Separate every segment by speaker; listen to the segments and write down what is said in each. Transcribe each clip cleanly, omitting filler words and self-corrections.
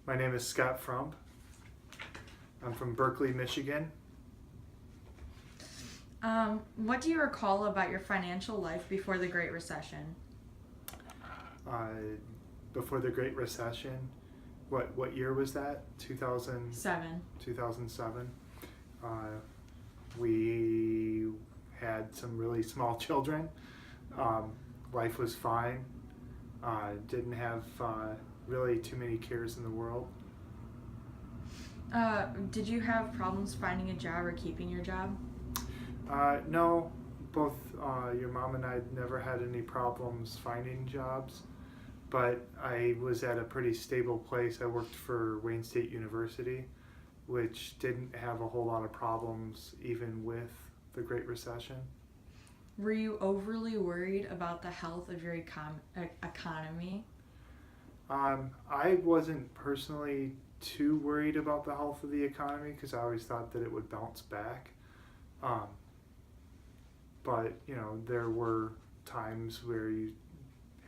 Speaker 1: My name is Scott Frump. I'm from Berkeley, Michigan.
Speaker 2: What do you recall about your financial life before the Great Recession?
Speaker 1: Uh, Before the Great Recession, what year was that? 2000,
Speaker 2: 7.
Speaker 1: 2007. Uh, we had some really small children. Life was fine. Didn't have really too many cares in the world.
Speaker 2: Did you have problems finding a job or keeping your job?
Speaker 1: No, both your mom and I never had any problems finding jobs, but I was at a pretty stable place. I worked for Wayne State University, which didn't have a whole lot of problems even with the Great Recession.
Speaker 2: Were you overly worried about the health of your economy?
Speaker 1: I wasn't personally too worried about the health of the economy because I always thought that it would bounce back. Um, but there were times where you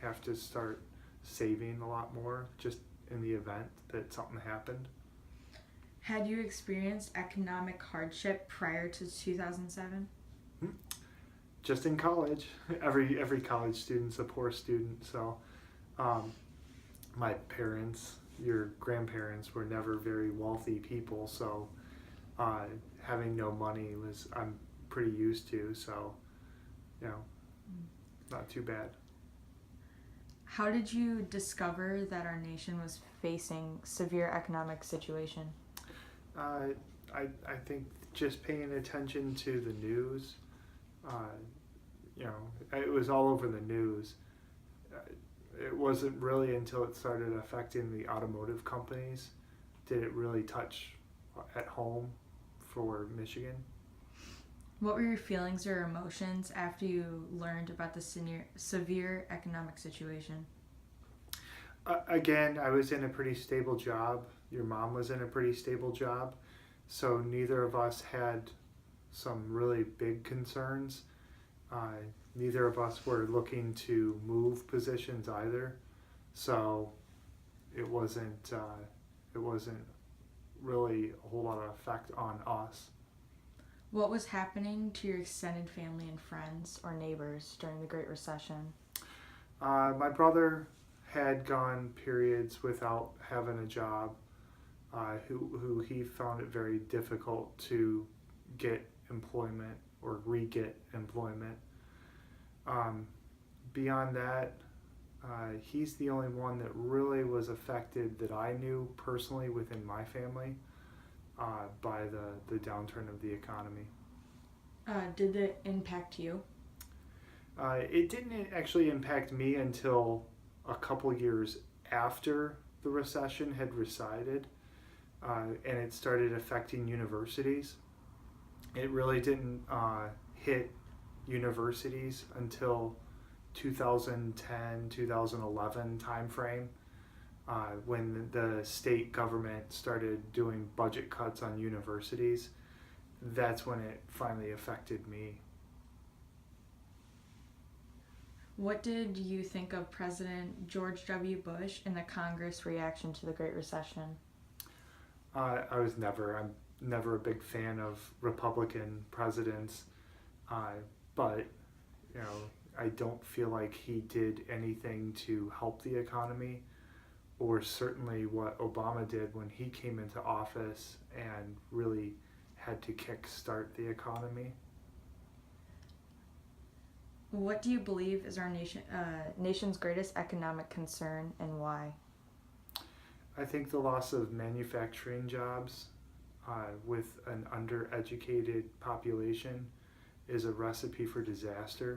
Speaker 1: have to start saving a lot more just in the event that something happened.
Speaker 2: Had you experienced economic hardship prior to 2007?
Speaker 1: Just in college, every college student's a poor student. So, my parents, your grandparents, were never very wealthy people. So, having no money was I'm pretty used to. So, not too bad.
Speaker 2: How did you discover that our nation was facing severe economic situation?
Speaker 1: I think just paying attention to the news. It was all over the news. It wasn't really until it started affecting the automotive companies did it really touch at home for Michigan.
Speaker 2: What were your feelings or emotions after you learned about the severe economic situation?
Speaker 1: Again, I was in a pretty stable job. Your mom was in a pretty stable job. So neither of us had some really big concerns. Neither of us were looking to move positions either. So it wasn't really a whole lot of effect on us.
Speaker 2: What was happening to your extended family and friends or neighbors during the Great Recession?
Speaker 1: My brother had gone periods without having a job, who he found it very difficult to get employment or re-get employment. Beyond that, he's the only one that really was affected that I knew personally within my family by the downturn of the economy.
Speaker 2: Did it impact you?
Speaker 1: It didn't actually impact me until a couple years after the recession had receded, and it started affecting universities. It really didn't hit universities until 2010, 2011 timeframe, when the state government started doing budget cuts on universities. That's when it finally affected me.
Speaker 2: What did you think of President George W. Bush and the Congress reaction to the Great Recession?
Speaker 1: I'm never a big fan of Republican presidents, but I don't feel like he did anything to help the economy, or certainly what Obama did when he came into office and really had to kickstart the economy.
Speaker 2: What do you believe is our nation's greatest economic concern and why?
Speaker 1: I think the loss of manufacturing jobs with an undereducated population is a recipe for disaster.